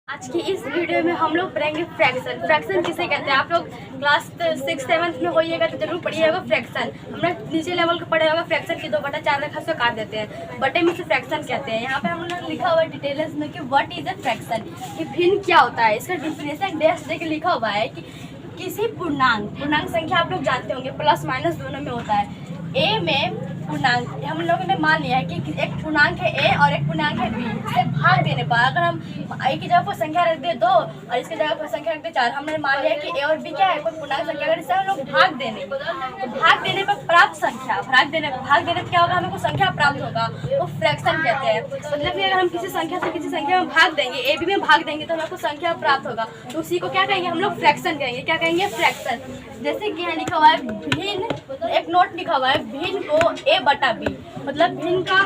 आज की इस वीडियो में हम लोग पढ़ेंगे फ्रैक्शन। फ्रैक्शन किसे कहते हैं? आप लोग क्लास 6-7 में होइएगा तो जरूर पढ़िएगा फ्रैक्शन। हमने नीचे लेवल का पढ़ा होगा फ्रैक्शन की 2/4 रेखा से काट देते हैं, बटे में से फ्रैक्शन कहते हैं। यहाँ पे हम लोग लिखा हुआ है डिटेल्स में कि व्हाट इज अ फ्रैक्शन, कि भिन्न क्या होता है। इसका डिफिनेशन डैश देके लिखा हुआ है कि किसी पूर्णांक संख्या आप लोग जानते होंगे प्लस माइनस दोनों में होता है। ए में पूर्णांक हम लोगों ने मान लिया है कि एक पूर्णांक है ए और एक पूर्णांक है बी। इसे भाग देने पर अगर हम ए की जगह पर संख्या रख दे 2 और इसकी जगह पर संख्या रख दे 4, हमने मान लिया कि ए और बी क्या है, कोई पूर्णांक संख्या। अगर इसे हम लोग भाग देने तो भाग देने पर प्राप्त संख्या, भाग देने पर क्या होगा, हमें कोई संख्या प्राप्त होगा, वो फ्रैक्शन कहते हैं। मतलब कि अगर हम किसी संख्या से किसी संख्या में भाग देंगे, ए बी में भाग देंगे तो हमें कोई संख्या प्राप्त होगा, तो उसी को क्या कहेंगे हम लोग फ्रैक्शन कहेंगे। क्या कहेंगे? फ्रैक्शन। जैसे कि यहाँ लिखा हुआ है भिन्न, एक नोट लिखा हुआ है भिन्न को ए बटा बी, मतलब भिन्न का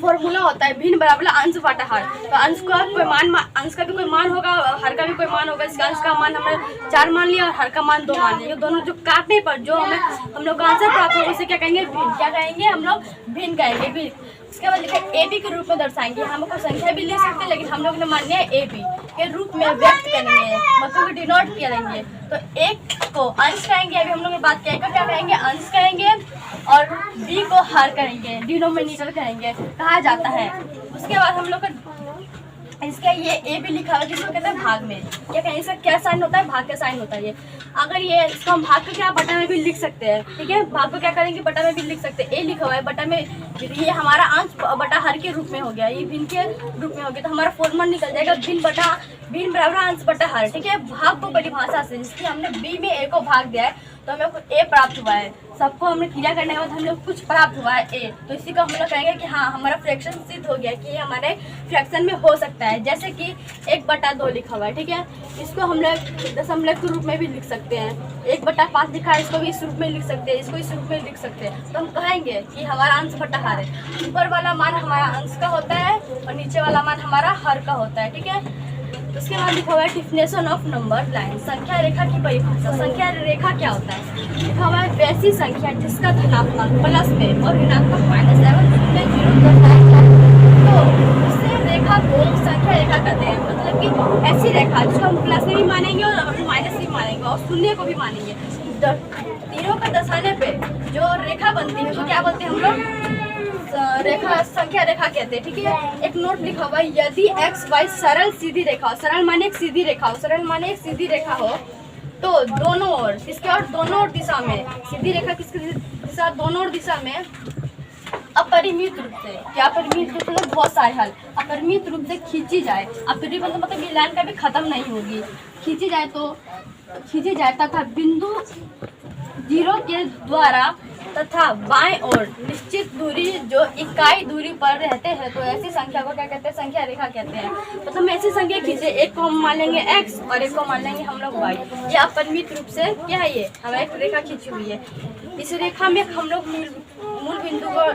फॉर्मूला होता है भिन्न बराबर अंश बटा हर। तो अंश का कोई मान, अंश का भी कोई मान होगा, हर का भी कोई मान होगा। इसका अंश का मान हमने 4 मान लिया और हर का मान 2 मान लिया। दोनों जो काटने पर जो हम लोग का आंसर प्राप्त होगा उसे क्या कहेंगे? भिन्न। क्या कहेंगे हम लोग? भिन्न कहेंगे, भिन्न। उसके बाद लिखा ए बी के रूप में दर्शाएंगे। हम को संख्या भी ले सकते हैं, लेकिन हम लोग ने मान लिया ए बी के रूप में व्यक्त करेंगे, मतलब डिनोट करेंगे। तो एक को अंश कहेंगे, अभी हम लोग ने बात किया, क्या कहेंगे? अंश कहेंगे, और बी को हर कहेंगे, डिनोमिनेटर कहेंगे, कहा जाता है। उसके बाद हम लोग का इसका ये ए भी लिखा हुआ है जिसको कहते हैं भाग में। क्या कहें? इसका क्या साइन होता है? भाग का साइन होता है ये। अगर ये इसको हम भाग को क्या बटा में भी लिख सकते हैं, ठीक है। भाग को क्या करेंगे? बटा में भी लिख सकते हैं। ए लिखा हुआ है बटा में, ये हमारा अंश बटा हर के रूप में हो गया, ये भिन्न के रूप में हो गया, तो हमारा फॉर्मूला निकल जाएगा भिन्न बराबर अंश बटा हर, ठीक है। भाग को परिभाषा से, जिसकी हमने बी में ए को भाग दिया है तो हमें कुछ ए प्राप्त हुआ है। सबको हमने क्रिया करने के बाद हम लोग कुछ प्राप्त हुआ है ए, तो इसी को हम लोग कहेंगे कि हाँ हमारा फ्रैक्शन सिद्ध हो गया, कि ये हमारे फ्रैक्शन में हो सकता है। जैसे कि 1/2 लिखा हुआ है, ठीक है। इसको हम लोग दशमलव के रूप में भी लिख सकते हैं। 1/5 लिखा है, इसको भी इस रूप में लिख सकते हैं, इसको इस रूप में लिख सकते हैं। तो हम कहेंगे कि हमारा अंश बटा हर है। ऊपर वाला मान हमारा अंश का होता है और नीचे वाला मान हमारा हर का होता है, ठीक है। उसके बाद लिखा हुआ है डिफिनेशन ऑफ नंबर लाइन, संख्या रेखा की परिभाषा। संख्या रेखा क्या होता है? लिखा हुआ है वैसी संख्या जिसका धनात्मक प्लस में और ऋणात्मक माइनस में 0 दर्शाया जाए तो उससे रेखा को संख्या रेखा कहते हैं। मतलब कि ऐसी रेखा जिसको हम प्लस में भी मानेंगे और माइनस भी मानेंगे और शून्य को भी मानेंगे। तीनों का दर्शाने पे जो रेखा बनती है तो क्या बोलते हैं हम लोग? रेखा, संख्या रेखा कहते हैं, ठीक है। एक नोट लिखा हुआ है यदि एक्स वाई सरल सीधी रेखा हो, सरल माने एक सीधी रेखा हो, सरल माने एक सीधी रेखा हो, तो दोनों ओर, किसके और दोनों ओर दिशा में, सीधी रेखा किसकी दिशा? दोनों ओर दिशा में अपरिमित रूप से, क्या अपरिमित रूप से? बहुत सारे हल अपरिमित रूप से खींची जाए। अपरिमित मतलब ये लाइन कभी खत्म नहीं होगी, खींची जाए तथा बिंदु 0 के द्वारा तथा बाएं ओर निश्चित दूरी जो इकाई दूरी पर रहते हैं, तो ऐसी संख्या को क्या कहते हैं? संख्या रेखा कहते हैं। तो हम ऐसी संख्या खींचे, एक को हम मान लेंगे x और एक को मान लेंगे हम लोग y। ये अपरिमित रूप से क्या है? ये हमें एक रेखा खींची हुई है। इस रेखा में हम लोग मूल बिंदु को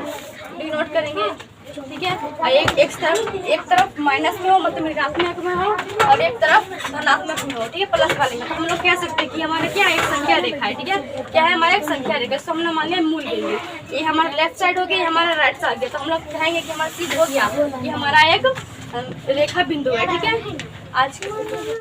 डिनोट करेंगे, ठीक है। और एक तरफ माइनस में हो, मतलब ऋणात्मक में हो, और एक तरफ धनात्मक में हो, ठीक है, प्लस वाले में। तो हम लोग कह सकते हैं कि हमारा क्या एक संख्या रेखा है, ठीक है। क्या है? हमारा एक संख्या रेखा। इसको हमने मान लिया मूल बिंदु। ये हमारा लेफ्ट साइड हो गया, ये हमारा राइट साइड गया, तो हम लोग कहेंगे कि हमारा सिद्ध हो गया, ये हमारा एक रेखा बिंदु है, ठीक है। आज